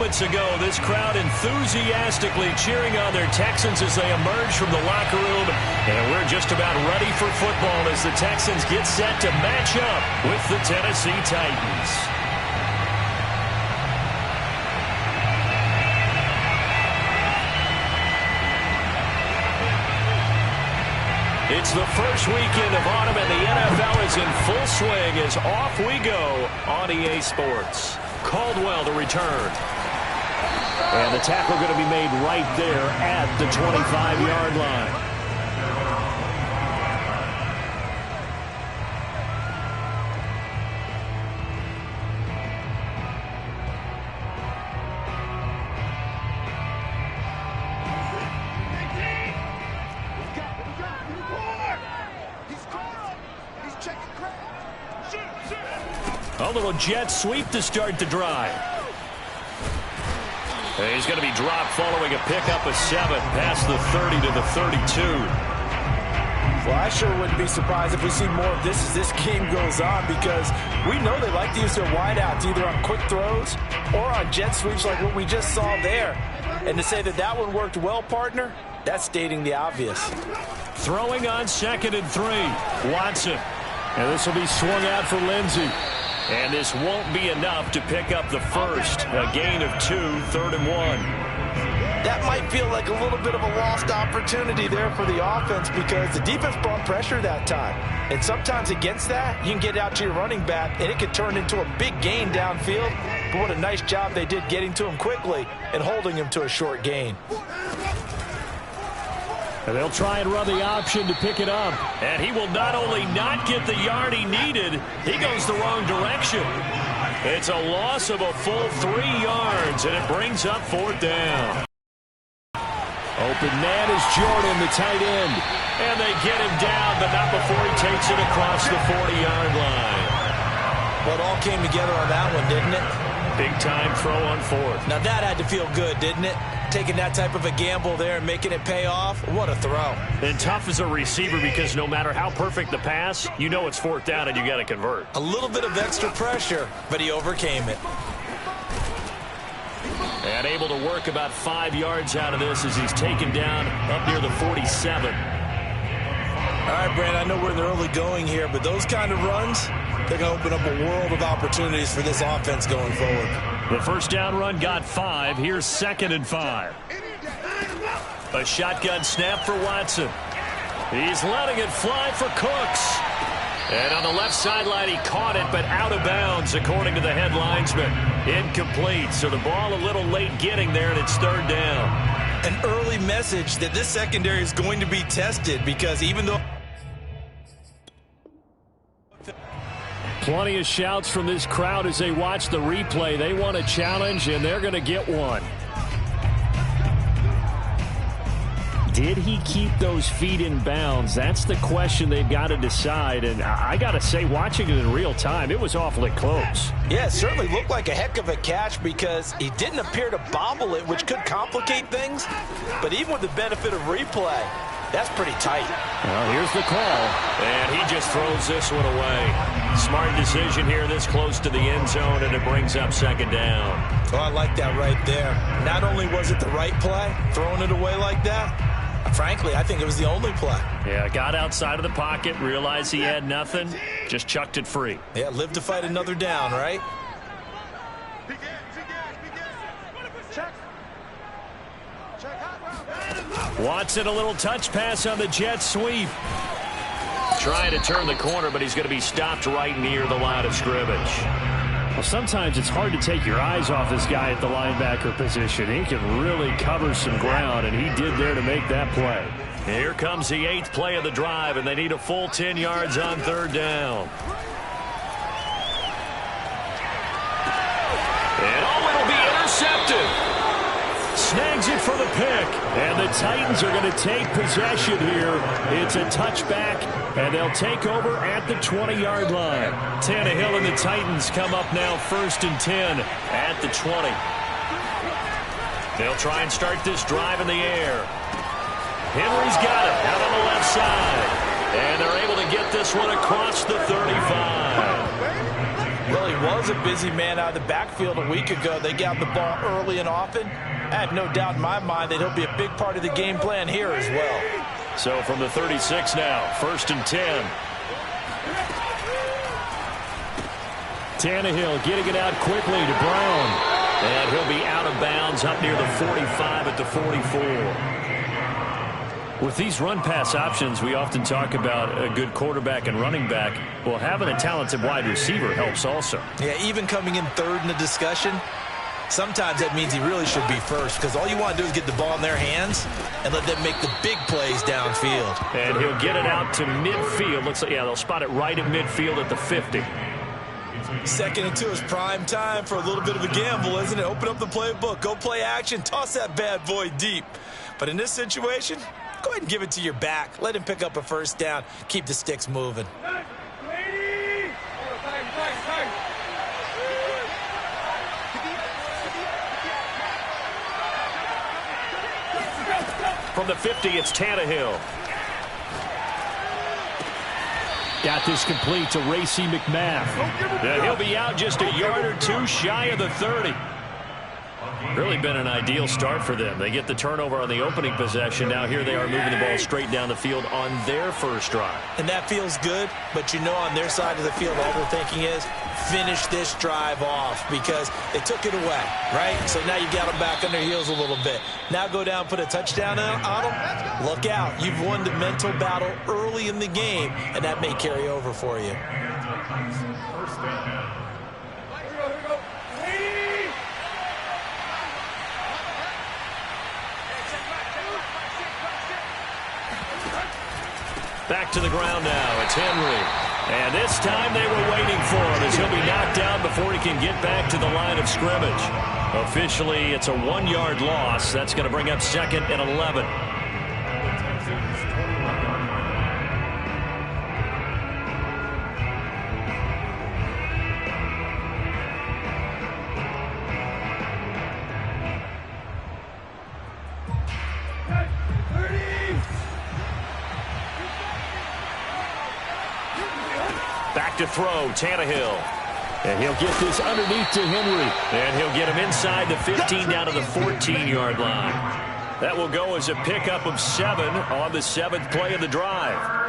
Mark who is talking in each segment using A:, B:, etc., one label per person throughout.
A: moments ago, this crowd enthusiastically cheering on their Texans as they emerge from the locker room. And we're just about ready for football as the Texans get set to match up with the Tennessee Titans. It's the first weekend of autumn, and the NFL is in full swing as off we go on EA Sports. Caldwell to return. And the tackle going to be made right there at the 25-yard line. A little jet sweep to start the drive. He's going to be dropped following a pickup of 7 past the 30 to the 32.
B: Well, I sure wouldn't be surprised if we see more of this as this game goes on, because we know they like to use their wideouts either on quick throws or on jet sweeps like what we just saw there. And to say that that one worked well, partner, that's stating the obvious.
A: Throwing on 2nd and 3. Watson. And this will be swung out for Lindsey. And this won't be enough to pick up the first. A gain of 2, 3rd and 1.
B: That might feel like a little bit of a lost opportunity there for the offense, because the defense brought pressure that time. And sometimes against that, you can get out to your running back, and it could turn into a big gain downfield. But what a nice job they did getting to him quickly and holding him to a short gain.
A: And they'll try and run the option to pick it up. And he will not only not get the yard he needed, he goes the wrong direction. It's a loss of a full 3 yards, and it brings up 4th down. Open man is Jordan, the tight end. And they get him down, but not before he takes it across the 40-yard line.
B: Well, it all came together on that one, didn't it?
A: Big-time throw on 4th.
B: Now that had to feel good, didn't it? Taking that type of a gamble there and making it pay off. What a throw.
A: And tough as a receiver, because no matter how perfect the pass, you know it's 4th down and you got to convert.
B: A little bit of extra pressure, but he overcame it.
A: And able to work about 5 yards out of this as he's taken down up near the 47.
B: All right, Brand, I know we're in the early going here, but those kind of runs, they're going to open up a world of opportunities for this offense going forward.
A: The first down run got 5. Here's 2nd and 5. A shotgun snap for Watson. He's letting it fly for Cooks. And on the left sideline, he caught it, but out of bounds, according to the head linesman. Incomplete, so the ball a little late getting there, and it's 3rd down.
B: An early message that this secondary is going to be tested, because even though...
A: Plenty of shouts from this crowd as they watch the replay. They want a challenge, and they're going to get one. Did he keep those feet in bounds? That's the question they've got to decide. And I got to say, watching it in real time, it was awfully close.
B: Yeah, it certainly looked like a heck of a catch, because he didn't appear to bobble it, which could complicate things. But even with the benefit of replay, that's pretty tight.
A: Well, here's the call. And he just throws this one away. Smart decision here this close to the end zone, and it brings up 2nd down.
B: Oh, I like that right there. Not only was it the right play, throwing it away like that, frankly, I think it was the only play.
A: Yeah, got outside of the pocket, realized he had nothing, just chucked it free.
B: Yeah, live to fight another down, right?
A: Watson, a little touch pass on the jet sweep. Trying to turn the corner, but he's going to be stopped right near the line of scrimmage. Well, sometimes it's hard to take your eyes off this guy at the linebacker position. He can really cover some ground, and he did there to make that play. Here comes the 8th play of the drive, and they need a full 10 yards on 3rd down. And it'll be intercepted. Snags it for the pick, and the Titans are going to take possession here. It's a touchback, and they'll take over at the 20-yard line. Tannehill and the Titans come up now 1st and 10 at the 20. They'll try and start this drive in the air. Henry's got it out on the left side, and they're able to get this one across the 35.
B: Well, he was was a busy man out of the backfield a week ago. They got the ball early and often. I have no doubt in my mind that he'll be a big part of the game plan here as well.
A: So from the 36 now, 1st and 10. Tannehill getting it out quickly to Brown. And he'll be out of bounds up near the 45 at the 44. With these run-pass options, we often talk about a good quarterback and running back. Well, having a talented wide receiver helps also.
B: Yeah, even coming in third in the discussion, sometimes that means he really should be first, because all you want to do is get the ball in their hands and let them make the big plays downfield.
A: And he'll get it out to midfield. Looks like, yeah, they'll spot it right at midfield at the 50.
B: 2nd and 2 is prime time for a little bit of a gamble, isn't it? Open up the playbook, go play action, toss that bad boy deep. But in this situation, go ahead and give it to your back. Let him pick up a first down. Keep the sticks moving.
A: From the 50, it's Tannehill.
C: Got this complete to Racey McMath.
A: And he'll be out just a yard or two shy of the 30. Really been an ideal start for them. They get the turnover on the opening possession. Now here they are moving the ball straight down the field on their first drive.
B: And that feels good, but you know on their side of the field all they're thinking is finish this drive off because they took it away, right? So now you got them back on their heels a little bit. Now go down, put a touchdown on them. Look out. You've won the mental battle early in the game, and that may carry over for you.
A: Back to the ground now. It's Henry. And this time they were waiting for him as he'll be knocked down before he can get back to the line of scrimmage. Officially, it's a 1-yard loss. That's going to bring up 2nd and 11. Back to throw, Tannehill.
C: And he'll get this underneath to Henry.
A: And he'll get him inside the 15 down to the 14-yard line. That will go as a pickup of 7 on the 7th play of the drive.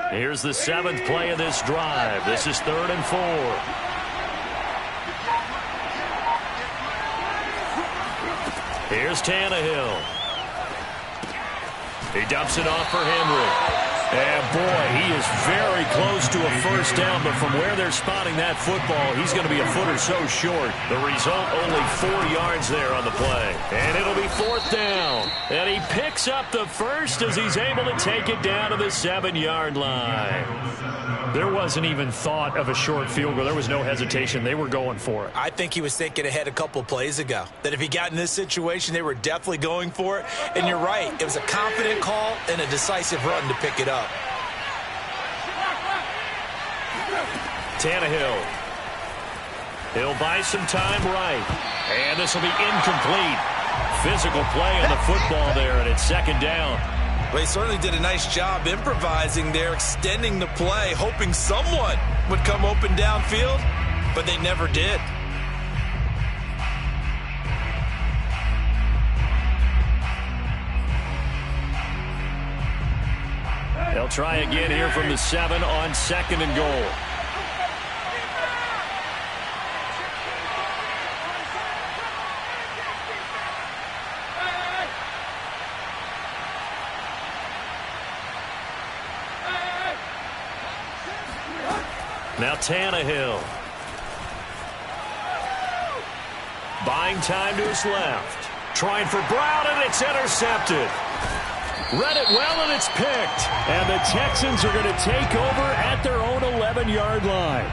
A: Here's the 7th play of this drive. This is 3rd and 4. Here's Tannehill. He dumps it off for Henry. And boy, he is very close to a first down, but from where they're spotting that football, he's going to be a foot or so short. The result, only 4 yards there on the play. And it'll be 4th down. And he picks up the first as he's able to take it down to the 7-yard line.
C: There wasn't even thought of a short field goal. There was no hesitation. They were going for it.
B: I think he was thinking ahead a couple plays ago. That if he got in this situation, they were definitely going for it. And you're right. It was a confident call and a decisive run to pick it up.
A: Tannehill. He'll buy some time right. And this will be incomplete. Physical play on the football there, and it's 2nd down.
B: Well, he certainly did a nice job improvising there, extending the play, hoping someone would come open downfield, but they never did.
A: They'll try again here from the 7 on 2nd and goal. Now Tannehill. Buying time to his left. Trying for Brown, and it's intercepted. Read it well, and it's picked.
C: And the Texans are going to take over at their own 11-yard line.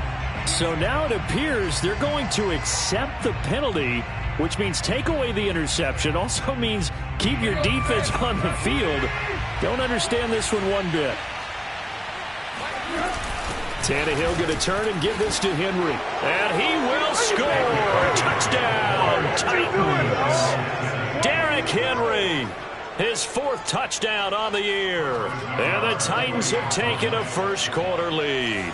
C: So now it appears they're going to accept the penalty
A: which means take away the interception. Also means keep your defense on the field. Don't understand this one bit. Tannehill going to turn and give this to Henry. And he will score. Touchdown, Titans. Derrick Henry, his 4th touchdown on the year. And the Titans have taken a first-quarter lead.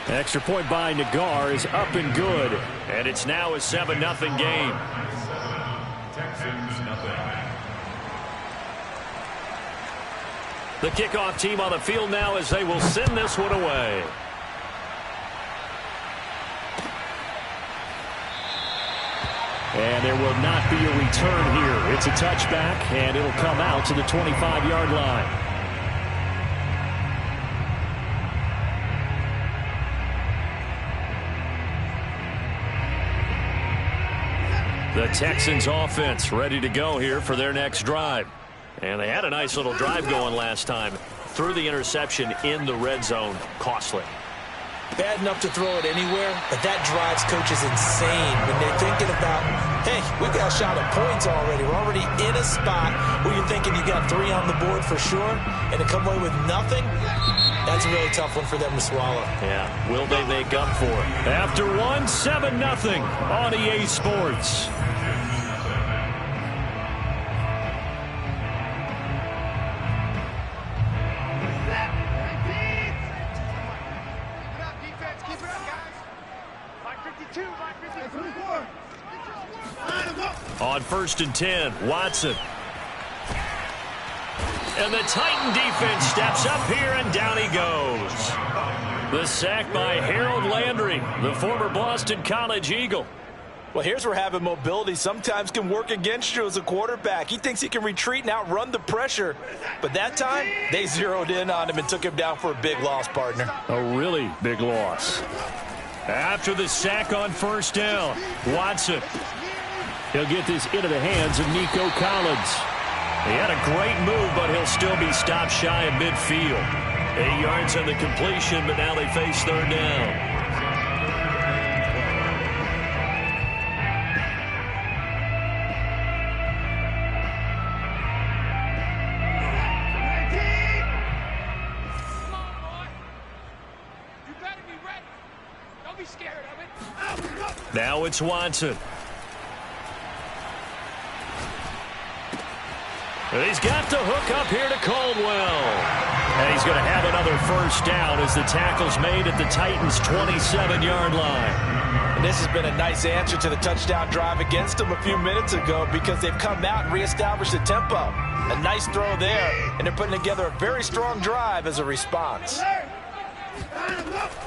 A: Extra point by Nagar is up and good. And it's now a 7-0 game.
D: Texans, nothing.
A: The kickoff team on the field now as they will send this one away. And there will not be a return here. It's a touchback, and it'll come out to the 25-yard line. The Texans offense ready to go here for their next drive. And they had a nice little drive going last time. Threw the interception in the red zone. Costly.
B: Bad enough to throw it anywhere, but that drives coaches insane when they're thinking about, hey, we've got a shot at points already. We're already in a spot where you're thinking you got 3 on the board for sure, and to come away with nothing, that's a really tough one for them to swallow.
A: Yeah, will they make up for it? After one, 7-0 on EA Sports. On 1st and 10, Watson. And the Titan defense steps up here, and down he goes. The sack by Harold Landry, the former Boston College Eagle.
B: Well, here's where having mobility sometimes can work against you as a quarterback. He thinks he can retreat and outrun the pressure. But that time, they zeroed in on him and took him down for a big loss, partner.
A: A really big loss. After the sack on 1st down, Watson. He'll get this into the hands of Nico Collins. He had a great move, but he'll still be stopped shy of midfield. 8 yards on the completion, but now they face 3rd down. Now it's Watson. And he's got the hook up here to Caldwell. And he's going to have another 1st down as the tackle's made at the Titans' 27-yard line.
B: And this has been a nice answer to the touchdown drive against them a few minutes ago because they've come out and reestablished the tempo. A nice throw there, and they're putting together a very strong drive as a response.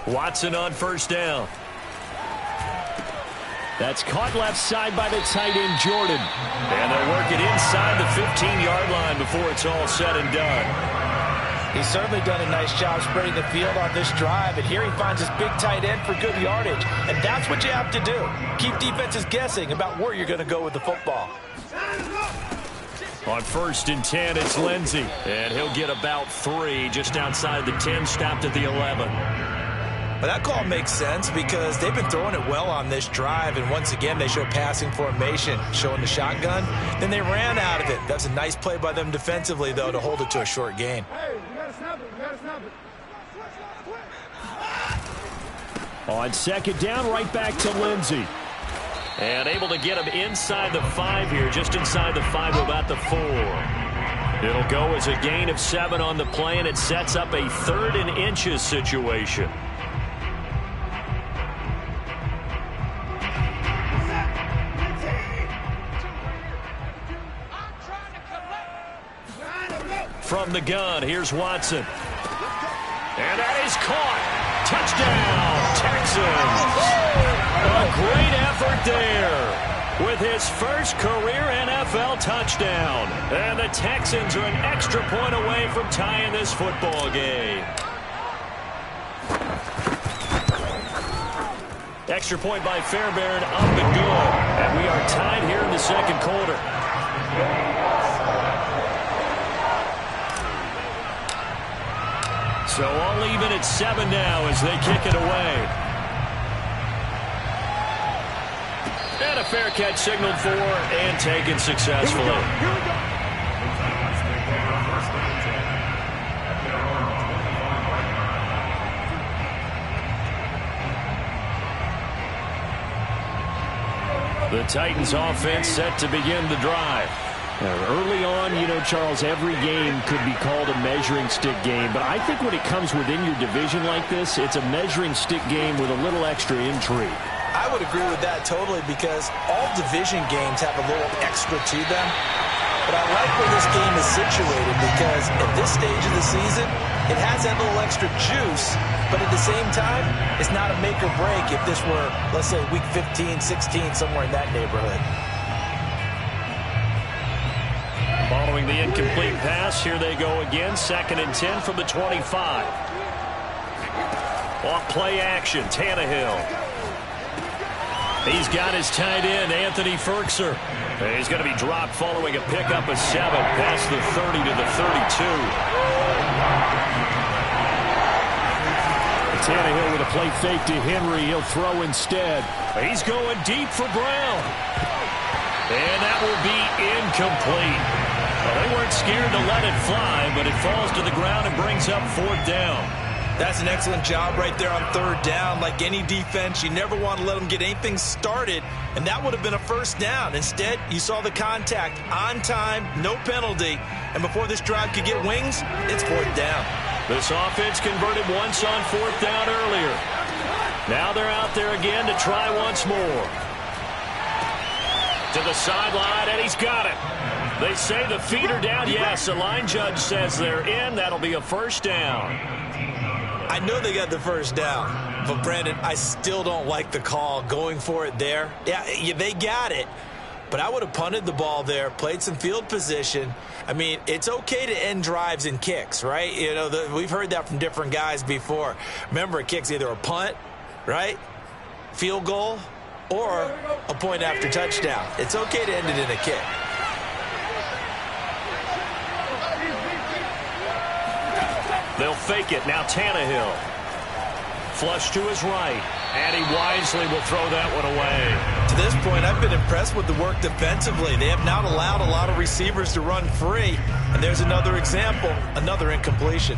A: Watson on 1st down. That's caught left side by the tight end, Jordan. And they'll work it inside the 15-yard line before it's all said and done.
B: He's certainly done a nice job spreading the field on this drive, and here he finds his big tight end for good yardage. And that's what you have to do. Keep defenses guessing about where you're going to go with the football.
A: On 1st and 10, it's Lindsey. And he'll get about 3 just outside the 10, stopped at the 11.
B: But that call makes sense because they've been throwing it well on this drive, and once again they show passing formation, showing the shotgun. Then they ran out of it. That's a nice play by them defensively, though, to hold it to a short gain.
D: Hey, you gotta snap it. You gotta snap it.
A: On 2nd down, right back to Lindsey. And able to get him inside the 5 here, just inside the 5 about the 4. It'll go as a gain of 7 on the play, and it sets up a 3rd and inches situation. From the gun, here's Watson. And that is caught. Touchdown, Texans. A great effort there with his first career NFL touchdown. And the Texans are an extra point away from tying this football game. Extra point by Fairbairn, up and good. And we are tied here in the 2nd quarter. So all even at 7 now as they kick it away. And a fair catch signaled for and taken successfully.
D: Here we go.
A: The Titans offense set to begin the drive.
C: Early on, you know, Charles, every game could be called a measuring stick game. But I think when it comes within your division like this, it's a measuring stick game with a little extra intrigue.
B: I would agree with that totally because all division games have a little extra to them. But I like where this game is situated because at this stage of the season, it has that little extra juice. But at the same time, it's not a make or break if this were, let's say, week 15, 16, somewhere in that neighborhood.
A: Following the incomplete pass, here they go again. 2nd and 10 from the 25. Off play action, Tannehill. He's got his tight end, Anthony Ferkser. He's going to be dropped following a pickup of 7 past the 30 to the 32.
C: Tannehill with a play fake to Henry. He'll throw instead.
A: He's going deep for Brown. And that will be incomplete. Well, they weren't scared to let it fly, but it falls to the ground and brings up 4th down.
B: That's an excellent job right there on 3rd down. Like any defense, you never want to let them get anything started, and that would have been a 1st down. Instead, you saw the contact on time, no penalty, and before this drive could get wings, it's 4th down.
A: This offense converted once on 4th down earlier. Now they're out there again to try once more. To the sideline, and he's got it. They say the feet are down. Yes, the line judge says they're in. That'll be a 1st down.
B: I know they got the 1st down, but Brandon, I still don't like the call going for it there. Yeah, they got it, but I would have punted the ball there, played some field position. I mean, it's okay to end drives and kicks, right? You know, we've heard that from different guys before. Remember, a kick's either a punt, right, field goal, or a point after touchdown. It's okay to end it in a kick.
A: They'll fake it. Now Tannehill. Flush to his right. And he wisely will throw that one away.
B: To this point, I've been impressed with the work defensively. They have not allowed a lot of receivers to run free. And there's another example, another incompletion.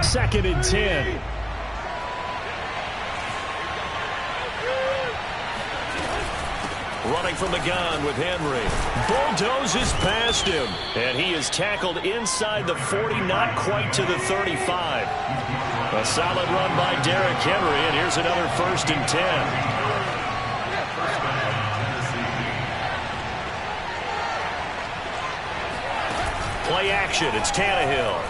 C: Second and 10.
A: Running from the gun with Henry. Bulldozes past him. And he is tackled inside the 40, not quite to the 35. A solid run by Derrick Henry, and here's another 1st and 10. Play action. It's Tannehill.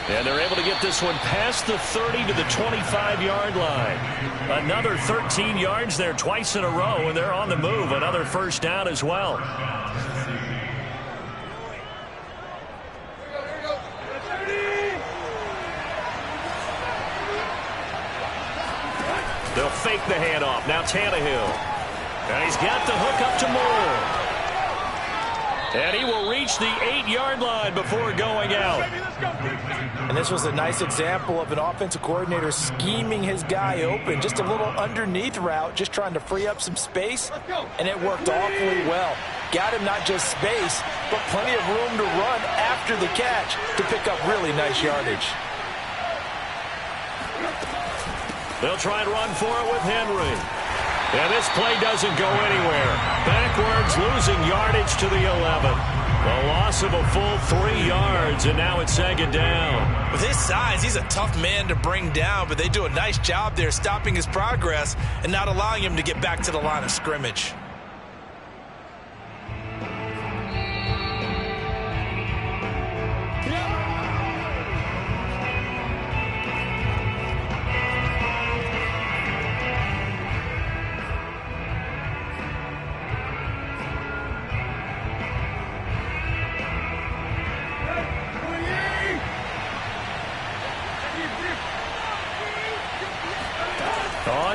A: And they're able to get this one past the 30 to the 25-yard line. Another 13 yards there twice in a row, and they're on the move. Another 1st down as well. They'll fake the handoff. Now Tannehill. And he's got the hook up to Moore. And he will reach the 8-yard line before going out.
B: And this was a nice example of an offensive coordinator scheming his guy open. Just a little underneath route, just trying to free up some space. And it worked awfully well. Got him not just space, but plenty of room to run after the catch to pick up really nice yardage.
A: They'll try and run for it with Henry. And this play doesn't go anywhere. Backwards, losing yardage to the 11. A loss of a full 3 yards, and now it's 2nd down.
B: With his size, he's a tough man to bring down, but they do a nice job there stopping his progress and not allowing him to get back to the line of scrimmage.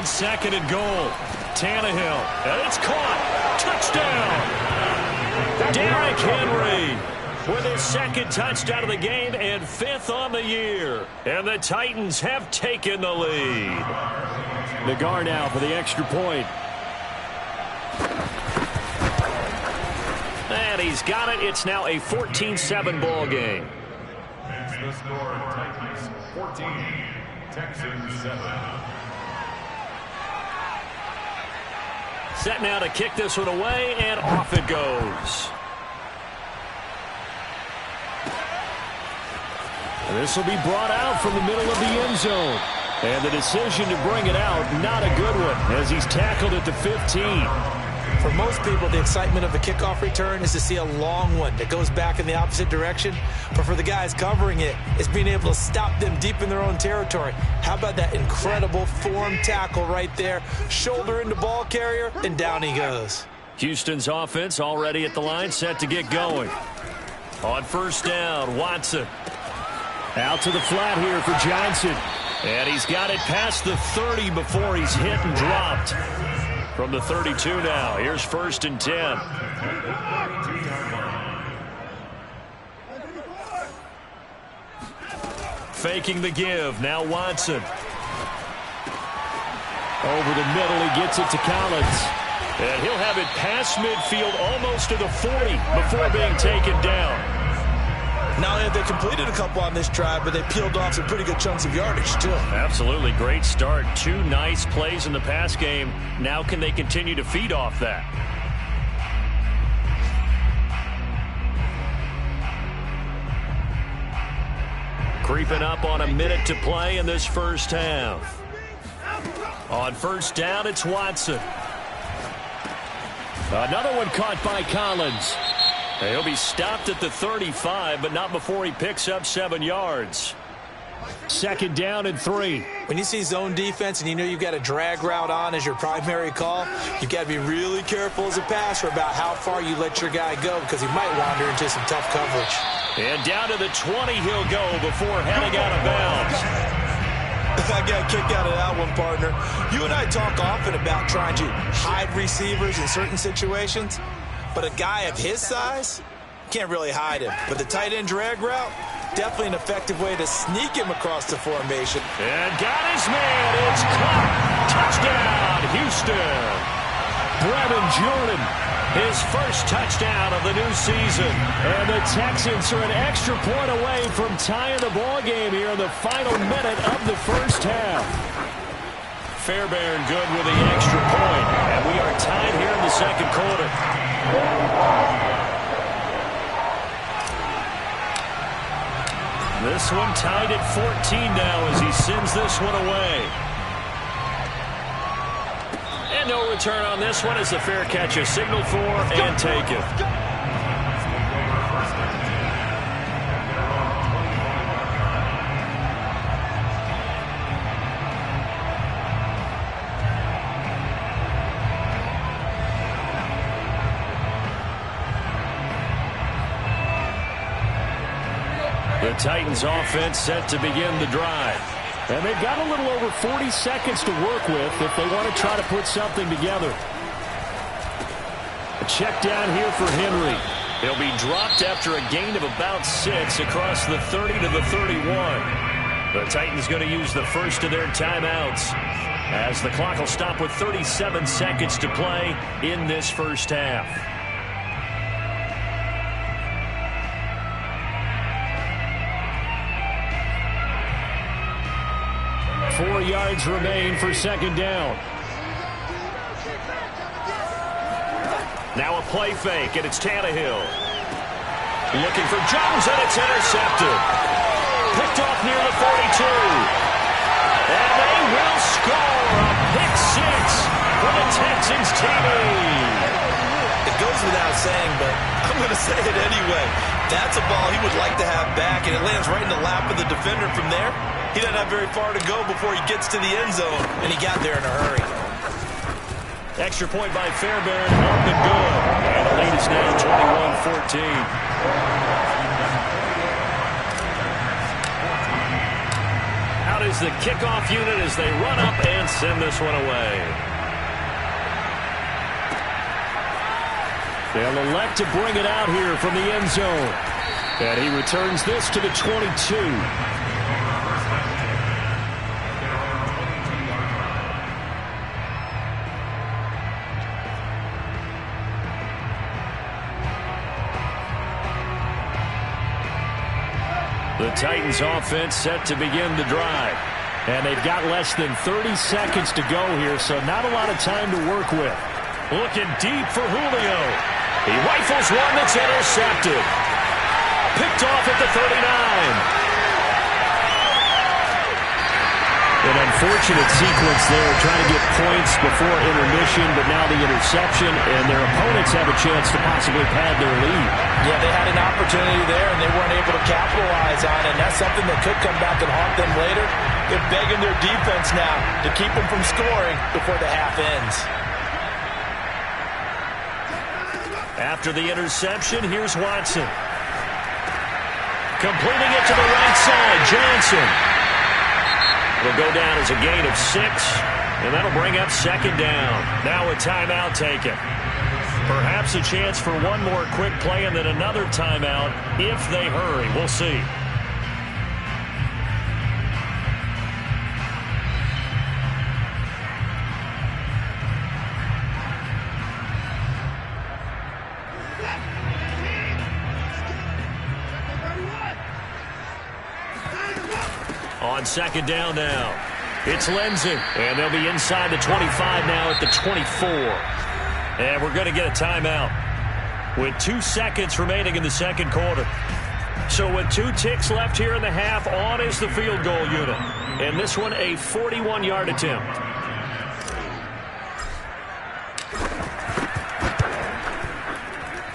A: on 2nd and goal. Tannehill, and it's caught. Touchdown. Derrick Henry with his 2nd touchdown of the game and 5th on the year. And the Titans have taken the lead.
C: Nagar now for the extra point.
A: And he's got it. It's now a 14-7 ball game.
D: And the score, Titans 14, Texans 7.
A: Set now to kick this one away, and off it goes.
C: This will be brought out from the middle of the end zone. And the decision to bring it out, not a good one, as he's tackled at the 15.
B: For most people, the excitement of a kickoff return is to see a long one that goes back in the opposite direction. But for the guys covering it, it's being able to stop them deep in their own territory. How about that incredible form tackle right there? Shoulder into ball carrier, and down he goes.
A: Houston's offense already at the line, set to get going. On 1st down, Watson.
C: Out to the flat here for Johnson.
A: And he's got it past the 30 before he's hit and dropped. From the 32 now, here's 1st and 10. Faking the give, now Watson.
C: Over the middle, he gets it to Collins.
A: And he'll have it past midfield almost to the 40 before being taken down.
B: Not only have they completed a couple on this drive, but they peeled off some pretty good chunks of yardage, too.
A: Absolutely. Great start. 2 nice plays in the pass game. Now can they continue to feed off that? Creeping up on a minute to play in this first half. On 1st down, it's Watson.
C: Another one caught by Collins.
A: He'll be stopped at the 35, but not before he picks up 7 yards.
C: 2nd down and 3.
B: When you see zone defense and you know you've got a drag route on as your primary call, you've got to be really careful as a passer about how far you let your guy go because he might wander into some tough coverage.
A: And down to the 20 he'll go before heading out of bounds.
B: I got a kick out of that one, partner. You and I talk often about trying to hide receivers in certain situations. But a guy of his size, can't really hide him. But the tight end drag route, definitely an effective way to sneak him across the formation.
A: And got his man. It's caught. Touchdown, Houston.
C: Brevin Jordan,
A: his 1st touchdown of the new season.
C: And the Texans are an extra point away from tying the ball game here in the final minute of the first half.
A: Fairbairn good with the extra point. And we are tied here in the 2nd quarter. This one tied at 14 now as he sends this one away. And no return on this one as the fair catch is signaled for and taken. The Titans offense set to begin the drive.
C: And they've got a little over 40 seconds to work with if they want to try to put something together. A check down here for Henry.
A: He'll be dropped after a gain of about 6 across the 30 to the 31. The Titans going to use the first of their timeouts as the clock will stop with 37 seconds to play in this first half.
C: 4 yards remain for 2nd down.
A: Now a play fake, and it's Tannehill. Looking for Jones, and it's intercepted. Picked off near the 42. And they will score a pick 6 for the Texans team.
B: It goes without saying, but I'm going to say it anyway. That's a ball he would like to have back, and it lands right in the lap of the defender from there. He doesn't have very far to go before he gets to the end zone, and he got there in a hurry.
A: Extra point by Fairbairn, up and good. And the lead is now 21-14. Out is the kickoff unit as they run up and send this one away.
C: They'll elect to bring it out here from the end zone. And he returns this to the 22. The Titans offense set to begin the drive. And they've got less than 30 seconds to go here, so not a lot of time to work with.
A: Looking deep for Julio. He rifles one that's intercepted. Picked off at the 39.
C: An unfortunate sequence there, trying to get points before intermission, but now the interception, and their opponents have a chance to possibly pad their lead.
B: Yeah, they had an opportunity there, and they weren't able to capitalize on it, and that's something that could come back and haunt them later. They're begging their defense now to keep them from scoring before the half ends.
A: After the interception, here's Watson. Completing it to the right side, Johnson. Will go down as a gain of 6, and that'll bring up second down. Now a timeout taken. Perhaps a chance for one more quick play and then another timeout if they hurry. We'll see. On second down now, it's Lenzy, and they'll be inside the 25 now at the 24. And we're going to get a timeout with 2 seconds remaining in the second quarter. So with 2 ticks left here in the half, on is the field goal unit. And this one a 41-yard attempt.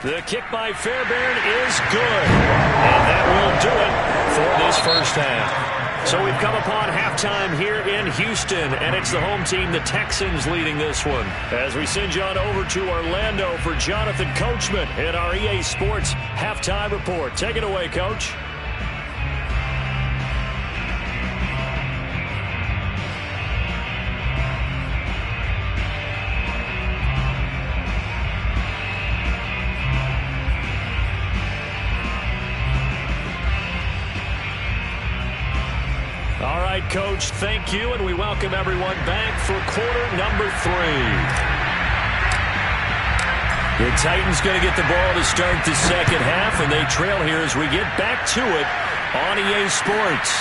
A: The kick by Fairbairn is good. And that will do it for this first half. So we've come upon halftime here in Houston, and it's the home team, the Texans, leading this one. As we send you on over to Orlando for Jonathan Coachman in our EA Sports Halftime Report. Take it away, Coach. All right, Coach, thank you, and we welcome everyone back for quarter number 3. The Titans going to get the ball to start the second half, and they trail here as we get back to it on EA Sports.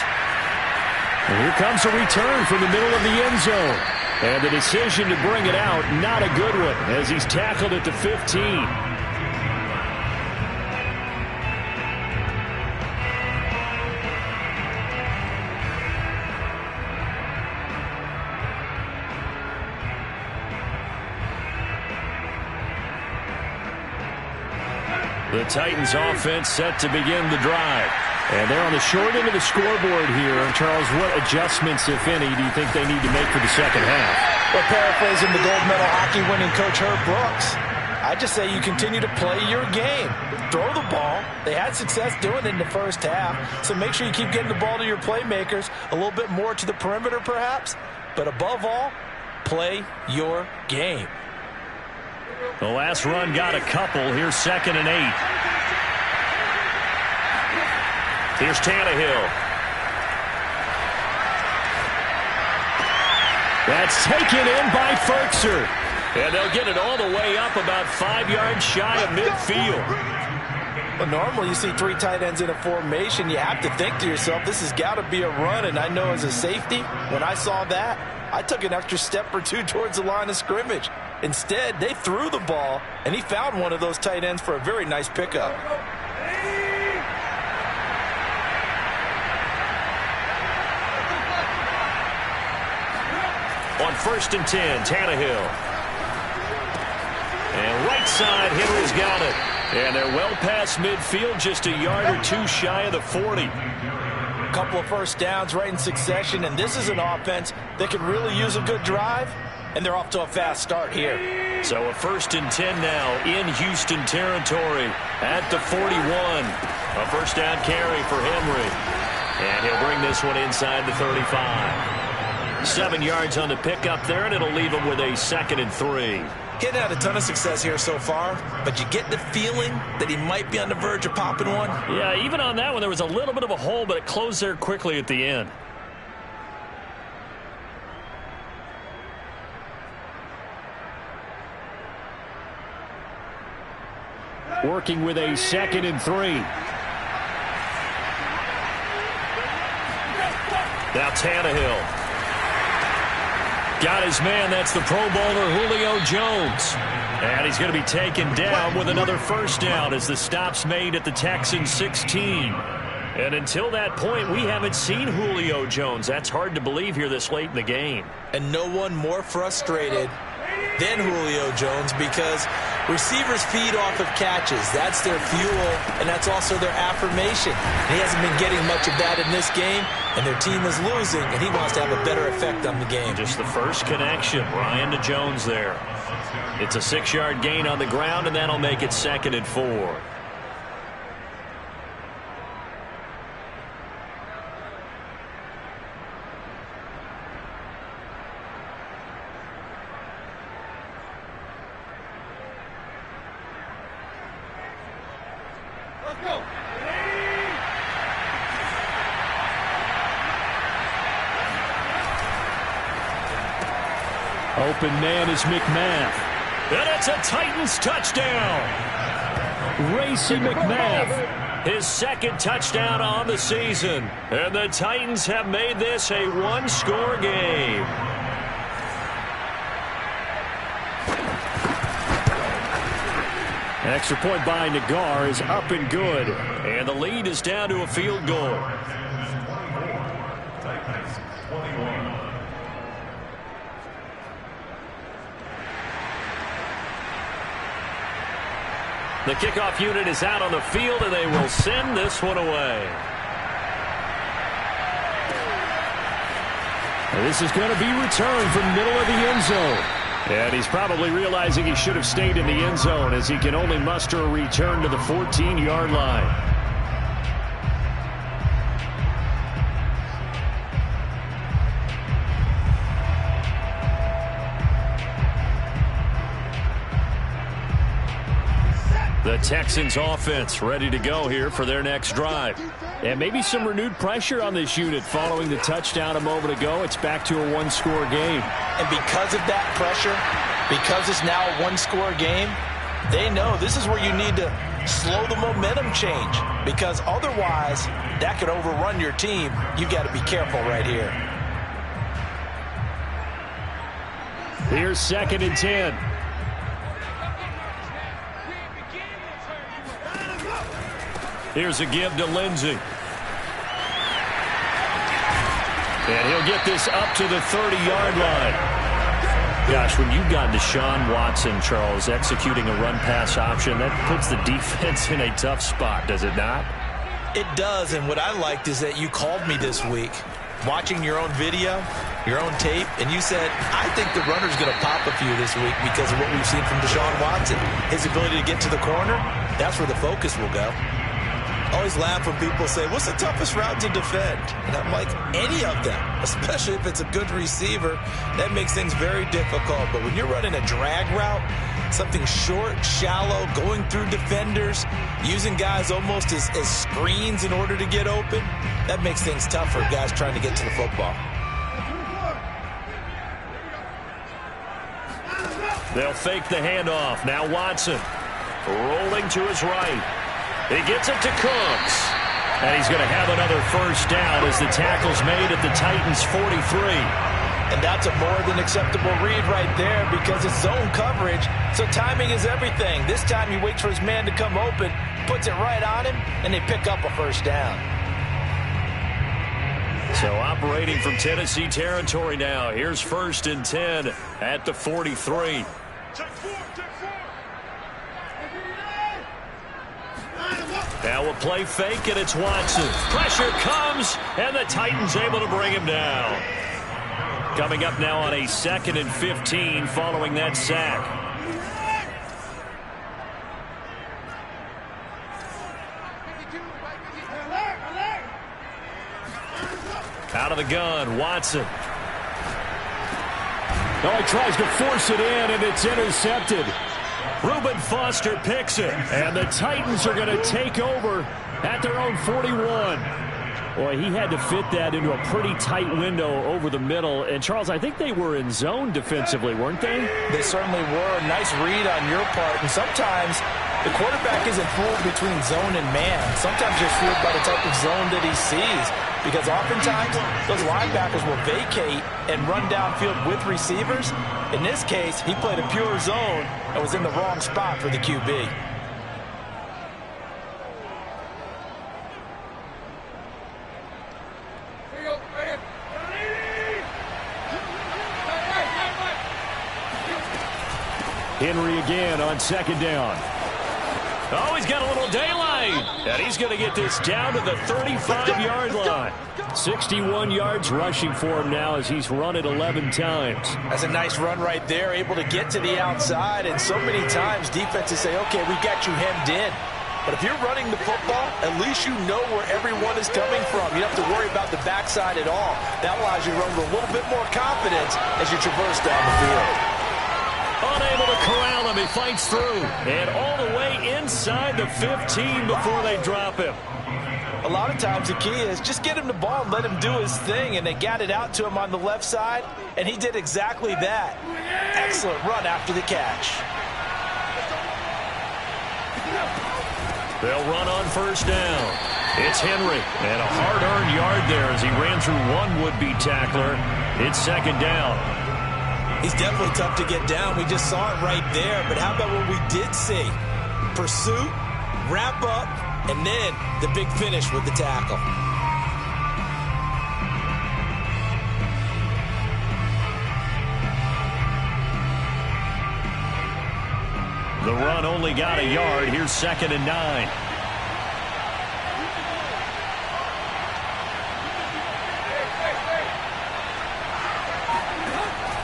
A: And here comes a return from the middle of the end zone. And the decision to bring it out, not a good one, as he's tackled at the 15. The Titans offense set to begin the drive. And they're on the short end of the scoreboard here. And Charles, what adjustments, if any, do you think they need to make for the second half?
B: Well, paraphrasing the gold medal hockey winning coach Herb Brooks, I just say you continue to play your game. Throw the ball. They had success doing it in the first half. So make sure you keep getting the ball to your playmakers, a little bit more to the perimeter perhaps. But above all, play your game.
A: The last run got a couple. Here's 2nd and 8. Here's Tannehill. That's taken in by Ferkser. And they'll get it all the way up about 5 yards shy of midfield.
B: Well, normally you see 3 tight ends in a formation. You have to think to yourself, this has got to be a run. And I know as a safety, when I saw that, I took an extra step or 2 towards the line of scrimmage. Instead, they threw the ball, and he found one of those tight ends for a very nice pickup.
A: On 1st and 10, Tannehill. And right side, Henry's got it. And they're well past midfield, just a yard or 2 shy of the 40.
B: A couple of first downs right in succession, and this is an offense that could really use a good drive, and they're off to a fast start here.
A: So a 1st and 10 now in Houston territory at the 41. A first down carry for Henry. And he'll bring this one inside the 35. 7 yards on the pickup there, and it'll leave him with a 2nd and 3.
B: Getting had a ton of success here so far, but you get the feeling that he might be on the verge of popping one.
C: Yeah, even on that one, there was a little bit of a hole, but it closed there quickly at the end. Working with a 2nd and 3.
A: Now Tannehill. Got his man. That's the Pro Bowler Julio Jones. And he's going to be taken down with another first down as the stop's made at the Texans 16. And until that point, we haven't seen Julio Jones. That's hard to believe here this late in the game.
B: And no one more frustrated than Julio Jones because receivers feed off of catches. That's their fuel, and that's also their affirmation. And he hasn't been getting much of that in this game, and their team is losing, and he wants to have a better effect on the game.
A: Just the first connection, Ryan to Jones there. It's a 6-yard gain on the ground, and that'll make it 2nd and 4.
C: Open man is McMath.
A: And it's a Titans touchdown.
C: Racey McMath.
A: His 2nd touchdown on the season. And the Titans have made this a one-score game.
C: An extra point by Nagar is up and good.
A: And the lead is down to a field goal.
D: Titans 21.
A: The kickoff unit is out on the field, and they will send this one away.
C: This is going to be returned from middle of the end zone. And he's probably realizing he should have stayed in the end zone as he can only muster a return to the 14-yard line.
A: The Texans offense ready to go here for their next drive.
C: And maybe some renewed pressure on this unit following the touchdown a moment ago. It's back to a one-score game.
B: And because of that pressure, because it's now a one-score game, they know this is where you need to slow the momentum change, because otherwise that could overrun your team. You've got to be careful right here.
C: Here's 2nd and 10.
A: Here's a give to Lindsey. And he'll get this up to the 30-yard line. Gosh, when you've got Deshaun Watson, Charles, executing a run-pass option, that puts the defense in a tough spot, does it not?
B: It does, and what I liked is that you called me this week, watching your own video, your own tape, and you said, I think the runner's going to pop a few this week because of what we've seen from Deshaun Watson. His ability to get to the corner, that's where the focus will go. I always laugh when people say, what's the toughest route to defend? And I'm like, any of them, especially if it's a good receiver. That makes things very difficult. But when you're running a drag route, something short, shallow, going through defenders, using guys almost as screens in order to get open, that makes things tough for guys trying to get to the football.
A: They'll fake the handoff. Now Watson rolling to his right. He gets it to Cooks. And he's going to have another first down as the tackle's made at the Titans 43.
B: And that's a more than acceptable read right there because it's zone coverage, so timing is everything. This time he waits for his man to come open, puts it right on him, and they pick up a first down.
A: So operating from Tennessee territory now. Here's 1st and 10 at the 43. Now we'll play fake, and it's Watson. Pressure comes, and the Titans able to bring him down. Coming up now on a 2nd and 15 following that sack. Out of the gun, Watson.
C: Oh, he tries to force it in, and it's intercepted.
A: Reuben Foster picks it.
C: And the Titans are going to take over at their own 41. Boy, he had to fit that into a pretty tight window over the middle. And, Charles, I think they were in zone defensively, weren't they?
B: They certainly were. Nice read on your part. And sometimes the quarterback isn't fooled between zone and man. Sometimes you're fooled by the type of zone that he sees. Because oftentimes, those linebackers will vacate and run downfield with receivers. In this case, he played a pure zone and was in the wrong spot for the QB.
C: Henry again on second down.
A: Oh, he's got a little daylight. And he's going to get this down to the 35-yard line.
C: 61 yards rushing for him now as he's run it 11 times.
B: That's a nice run right there, able to get to the outside. And so many times defenses say, okay, we got you hemmed in. But if you're running the football, at least you know where everyone is coming from. You don't have to worry about the backside at all. That allows you to run with a little bit more confidence as you traverse down the field.
A: Unable to corral him. He fights through. And all the way inside the 15 before they drop him.
B: A lot of times the key is just get him the ball and let him do his thing. And they got it out to him on the left side. And he did exactly that. Excellent run after the catch.
A: They'll run on first down. It's Henry. And a hard-earned yard there as he ran through one would-be tackler. It's second down.
B: He's definitely tough to get down. We just saw it right there. But how about what we did see? Pursuit, wrap up, and then the big finish with the tackle.
A: The run only got a yard. Here's 2nd and 9.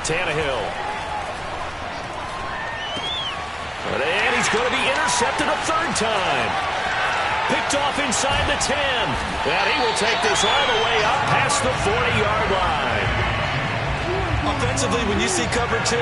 A: Tannehill. And he's going to be intercepted a third time. Picked off inside the 10. And he will take this all the way up past the 40-yard line.
B: Offensively, when you see cover two,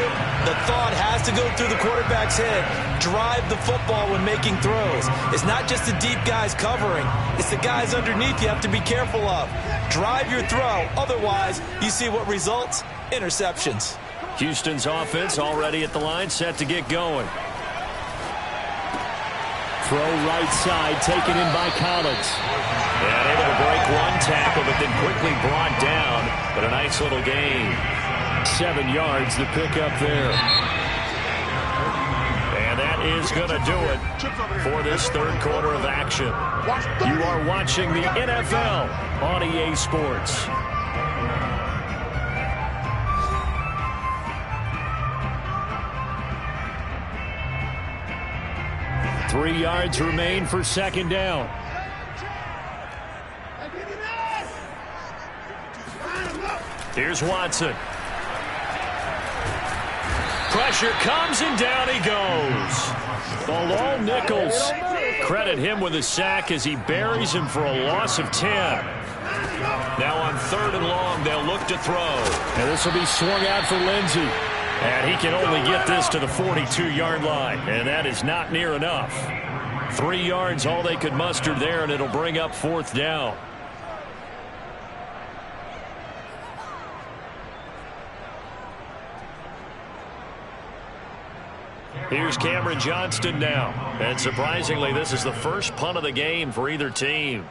B: the thought has to go through the quarterback's head. Drive the football when making throws. It's not just the deep guys covering. It's the guys underneath you have to be careful of. Drive your throw. Otherwise, you see what results? Interceptions.
A: Houston's offense already at the line, set to get going.
C: Throw right side, taken in by Collins.
A: And able to break one tackle, but then quickly brought down. But a nice little gain.
C: 7 yards to pick up there.
A: And that is going to do it for this third quarter of action. You are watching the NFL on EA Sports.
C: Three yards remain for second down.
A: Here's Watson. Pressure comes and down he goes.
C: Bilal Nichols.
A: Credit him with a sack as he buries him for a loss of 10. Now on 3rd and long, they'll look to throw.
C: And this will be swung out for Lindsey.
A: And he can only get this to the 42-yard line. And that is not near enough. 3 yards all they could muster there, and it'll bring up 4th down. Here's Cameron Johnston now. And surprisingly, this is the first punt of the game for either team.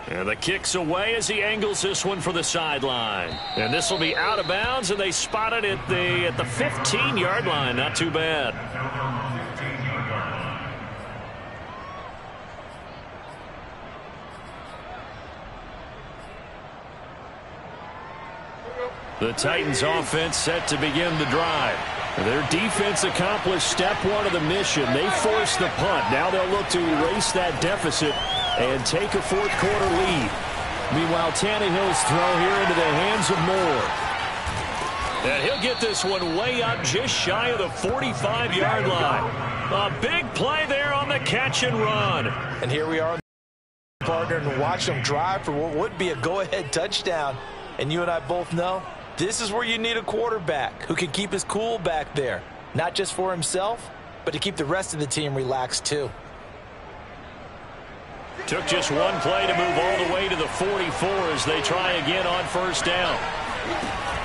A: And the kick's away as he angles this one for the sideline. And this will be out of bounds, and they spot it at the 15-yard line. Not too bad. The Titans offense set to begin the drive. Their defense accomplished step one of the mission. They forced the punt. Now they'll look to erase that deficit and take a fourth quarter lead. Meanwhile, Tannehill's throw here into the hands of Moore. And he'll get this one way up just shy of the 45-yard line. A big play there on the catch and run.
B: And here we are, partner, and watch them drive for what would be a go-ahead touchdown. And you and I both know this is where you need a quarterback who can keep his cool back there. Not just for himself, but to keep the rest of the team relaxed too.
A: Took just one play to move all the way to the 44 as they try again on first down.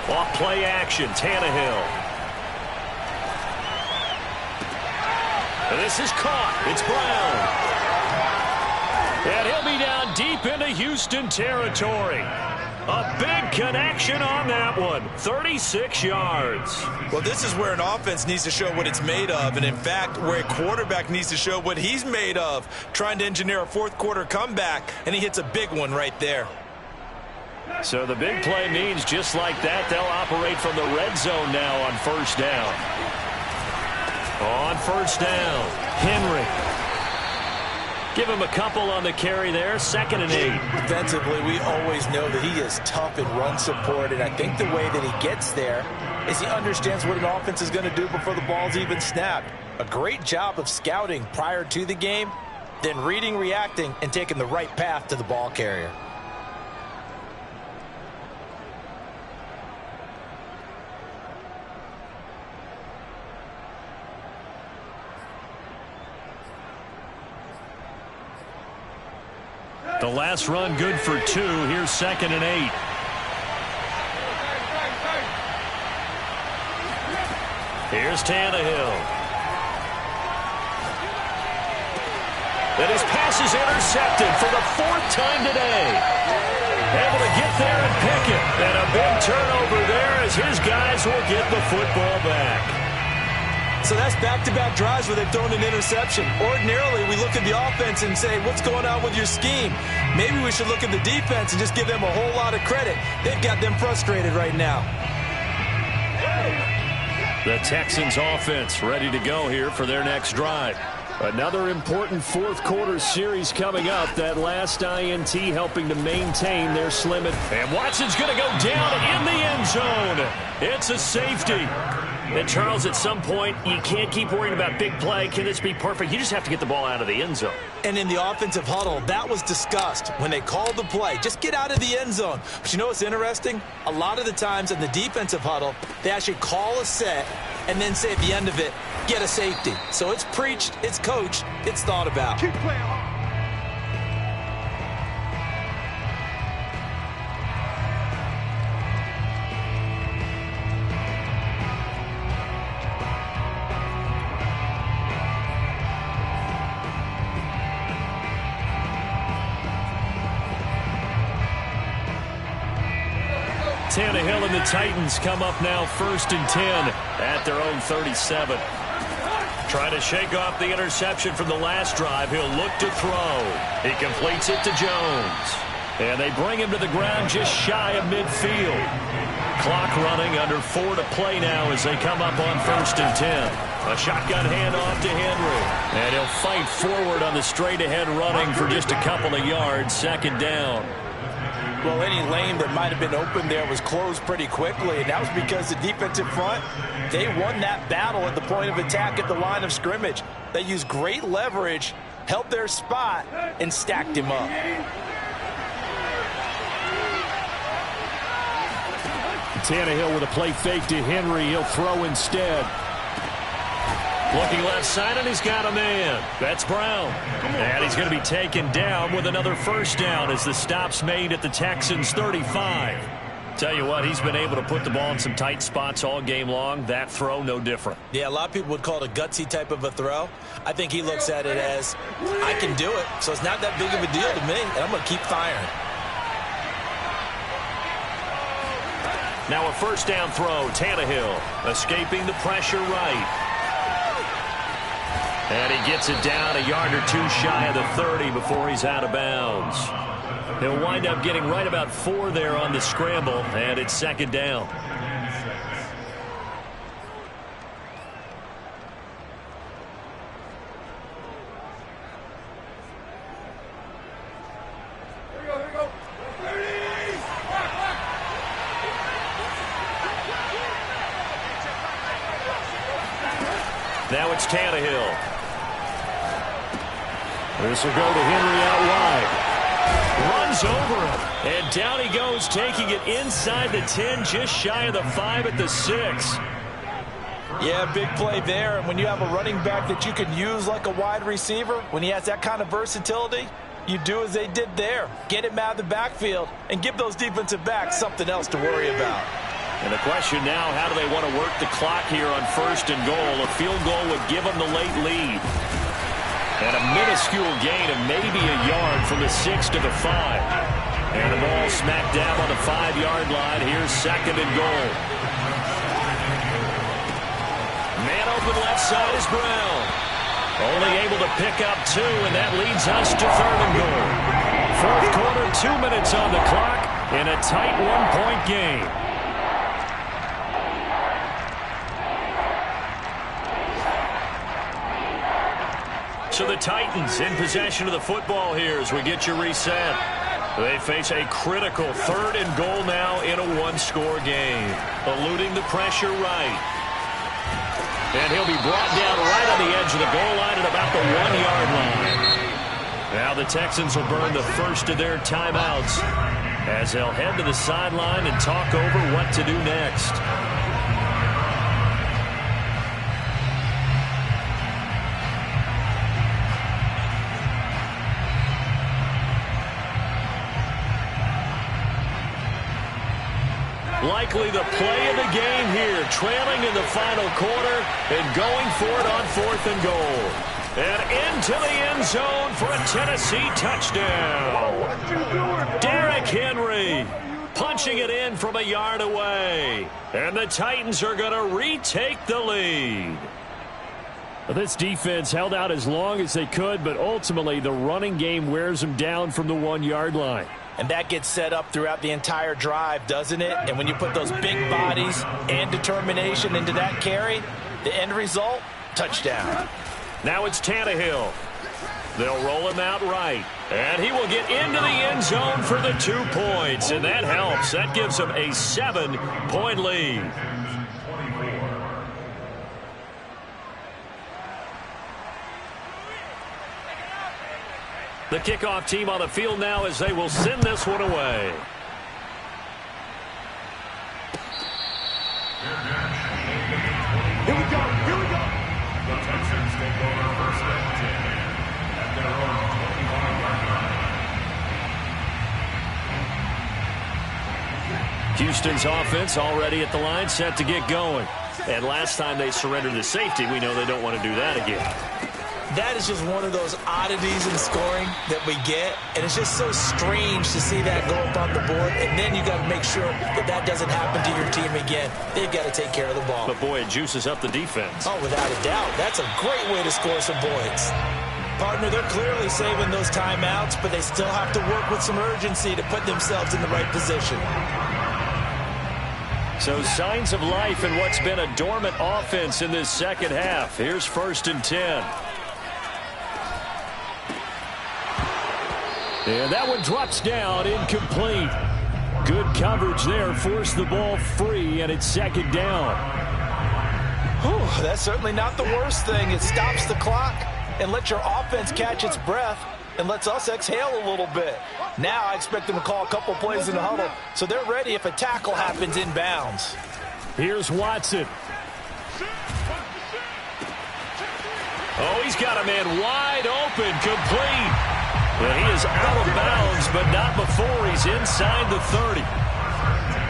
A: Off play action, Tannehill. And this is caught. It's Brown. And he'll be down deep into Houston territory. A big connection on that one. 36 yards.
B: Well, this is where an offense needs to show what it's made of. And, in fact, where a quarterback needs to show what he's made of. Trying to engineer a fourth-quarter comeback, and he hits a big one right there.
A: So the big play means just like that, they'll operate from the red zone now on first down. On first down, Henry. Give him a couple on the carry there, 2nd and 8.
B: Defensively, we always know that he is tough in run support, and I think the way that he gets there is he understands what an offense is going to do before the ball's even snapped. A great job of scouting prior to the game, then reading, reacting, and taking the right path to the ball carrier.
A: The last run good for 2. Here's 2nd and 8. Here's Tannehill. And his pass is intercepted for the 4th time today. Able to get there and pick it. And a big turnover there as his guys will get the football back.
B: So that's back-to-back drives where they've thrown an interception. Ordinarily, we look at the offense and say, what's going on with your scheme? Maybe we should look at the defense and just give them a whole lot of credit. They've got them frustrated right now.
A: The Texans offense ready to go here for their next drive. Another important fourth-quarter series coming up. That last INT helping to maintain their slim. And Watson's going to go down in the end zone. It's a safety. And, Charles, at some point, you can't keep worrying about big play. Can this be perfect? You just have to get the ball out of the end zone.
B: And in the offensive huddle, that was discussed when they called the play. Just get out of the end zone. But you know what's interesting? A lot of the times in the defensive huddle, they actually call a set and then say at the end of it, get a safety. So it's preached, it's coached, it's thought about. Keep playing on.
A: Tannehill and the Titans come up now 1st and 10 at their own 37. Trying to shake off the interception from the last drive. He'll look to throw. He completes it to Jones. And they bring him to the ground just shy of midfield. Clock running, under 4 to play now as they come up on 1st and 10. A shotgun handoff to Henry. And he'll fight forward on the straight-ahead running for just a couple of yards. 2nd down.
B: Well, any lane that might have been open there was closed pretty quickly, and that was because the defensive front, they won that battle at the point of attack at the line of scrimmage. They used great leverage, held their spot, and stacked him up.
C: Tannehill with a play fake to Henry. He'll throw instead.
A: Looking left side, and he's got a man. That's Brown. And he's going to be taken down with another first down as the stop's made at the Texans' 35. Tell you what, he's been able to put the ball in some tight spots all game long. That throw, no different.
B: Yeah, a lot of people would call it a gutsy type of a throw. I think he looks at it as, I can do it, so it's not that big of a deal to me, and I'm going to keep firing.
A: Now a first down throw, Tannehill escaping the pressure right. And he gets it down a yard or 2 shy of the 30 before he's out of bounds. He'll wind up getting right about 4 there on the scramble, and it's 2nd down. Now it's Tannehill.
C: This will go to Henry out wide.
A: Runs over him. And down he goes, taking it inside the 10, just shy of the 5 at the 6.
B: Yeah, big play there. And when you have a running back that you can use like a wide receiver, when he has that kind of versatility, you do as they did there. Get him out of the backfield and give those defensive backs something else to worry about.
A: And the question now, how do they want to work the clock here on 1st and goal? A field goal would give them the late lead. And a minuscule gain of maybe a yard from the 6 to the 5. And the ball smacked down on the 5-yard line. Here's 2nd and goal. Man open left side is Brown. Only able to pick up 2, and that leads us to 3rd and goal. 4th quarter, 2 minutes on the clock, in a tight 1-point game. So the Titans in possession of the football here as we get you reset. They face a critical 3rd and goal now in a 1-score game. Eluding the pressure right. And he'll be brought down right on the edge of the goal line at about the 1-yard line. Now the Texans will burn the first of their timeouts as they'll head to the sideline and talk over what to do next. Likely the play of the game here, trailing in the final quarter and going for it on 4th and goal. And into the end zone for a Tennessee touchdown. Derrick Henry punching it in from a yard away. And the Titans are going to retake the lead.
C: This defense held out as long as they could, but ultimately the running game wears them down from the 1-yard line.
B: And that gets set up throughout the entire drive, doesn't it? And when you put those big bodies and determination into that carry, the end result, touchdown.
A: Now it's Tannehill. They'll roll him out right. And he will get into the end zone for the 2 points. And that helps. That gives him a 7-point lead. The kickoff team on the field now as they will send this one away.
D: Here we go. The Texans take over 1st and 10 at their own 25-yard line.
A: Houston's offense already at the line, set to get going. And last time they surrendered the safety, we know they don't want to do that again.
B: That is just one of those oddities in scoring that we get, and it's just so strange to see that go up on the board, and then you got to make sure that that doesn't happen to your team again. They've got to take care of the ball.
A: But, boy, it juices up the defense.
B: Oh, without a doubt. That's a great way to score some points. Partner, they're clearly saving those timeouts, but they still have to work with some urgency to put themselves in the right position.
A: So signs of life in what's been a dormant offense in this second half. Here's 1st and 10.
C: And that one drops down, incomplete. Good coverage there, forced the ball free, and it's 2nd down.
B: Whew, that's certainly not the worst thing. It stops the clock and lets your offense catch its breath and lets us exhale a little bit. Now I expect them to call a couple plays in the huddle, so they're ready if a tackle happens inbounds.
C: Here's Watson.
A: Oh, he's got a man wide open, complete. Well, he is out of bounds, but not before he's inside the 30.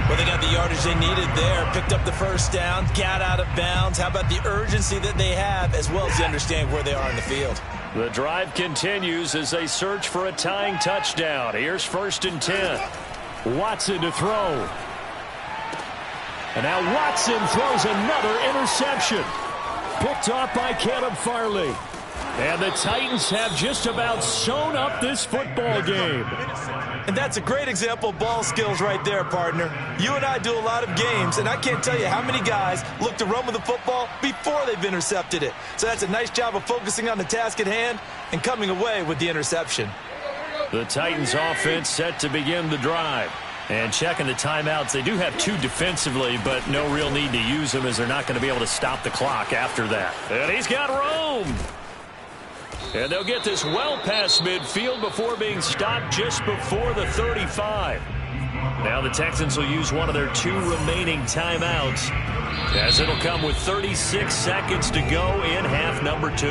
B: Well, they got the yardage they needed there, picked up the 1st down, got out of bounds. How about the urgency that they have, as well as they understand where they are in the field?
A: The drive continues as they search for a tying touchdown. Here's 1st and 10.
C: Watson to throw. And now Watson throws another interception. Picked off by Caleb Farley. And the Titans have just about sewn up this football game.
B: And that's a great example of ball skills right there, partner. You and I do a lot of games, and I can't tell you how many guys look to run with the football before they've intercepted it. So that's a nice job of focusing on the task at hand and coming away with the interception.
A: The Titans offense set to begin the drive.
C: And checking the timeouts, they do have 2 defensively, but no real need to use them as they're not going to be able to stop the clock after that. And he's got room. And they'll get this well past midfield before being stopped just before the 35. Now the Texans will use one of their 2 remaining timeouts, as it'll come with 36 seconds to go in half number 2.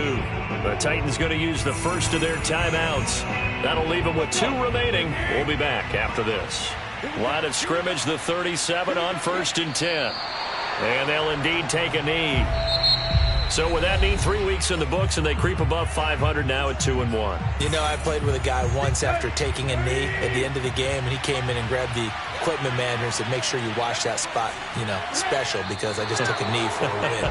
C: The Titans going to use the first of their timeouts. That'll leave them with 2 remaining. We'll be back after this. Line of scrimmage, the 37 on 1st and 10. And they'll indeed take a knee. So with that knee, 3 weeks in the books, and they creep above 500 now at 2-1.
B: You know, I played with a guy once after taking a knee at the end of the game, and he came in and grabbed the equipment manager and said, make sure you wash that spot, special, because I just took a knee for a win.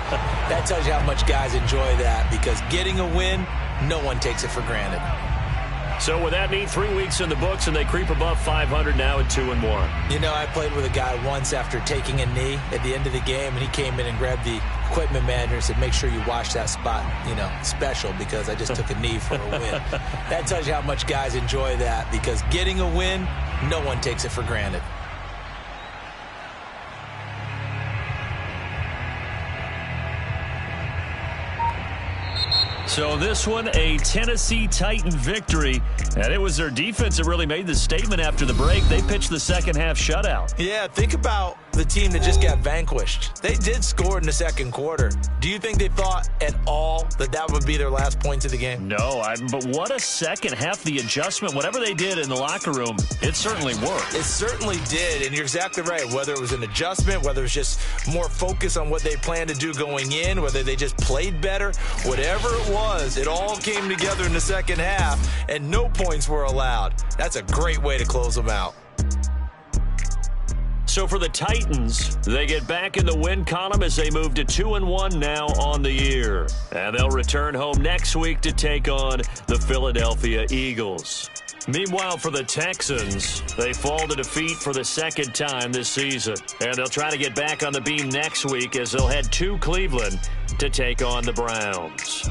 B: That tells you how much guys enjoy that, because getting a win, no one takes it for granted.
C: So with that knee, 3 weeks in the books, and they creep above 500 now at 2-1.
B: You know, I played with a guy once after taking a knee at the end of the game, and he came in and grabbed the equipment manager and said, make sure you wash that spot, special, because I just took a knee for a win. That tells you how much guys enjoy that, because getting a win, no one takes it for granted.
C: So this one, a Tennessee Titan victory, and it was their defense that really made the statement after the break. They pitched the second-half shutout.
B: Yeah, think about the team that just got vanquished. They did score in the second quarter. Do you think they thought at all that that would be their last points of the game?
C: No, but what a second half. The adjustment, whatever they did in the locker room, it certainly worked.
B: It certainly did, and you're exactly right. Whether it was an adjustment, whether it was just more focus on what they planned to do going in, whether they just played better, whatever it was, it all came together in the second half, and no points were allowed. That's a great way to close them out.
C: So for the Titans, they get back in the win column as they move to 2-1 now on the year. And they'll return home next week to take on the Philadelphia Eagles. Meanwhile, for the Texans, they fall to defeat for the second time this season. And they'll try to get back on the beam next week as they'll head to Cleveland to take on the Browns.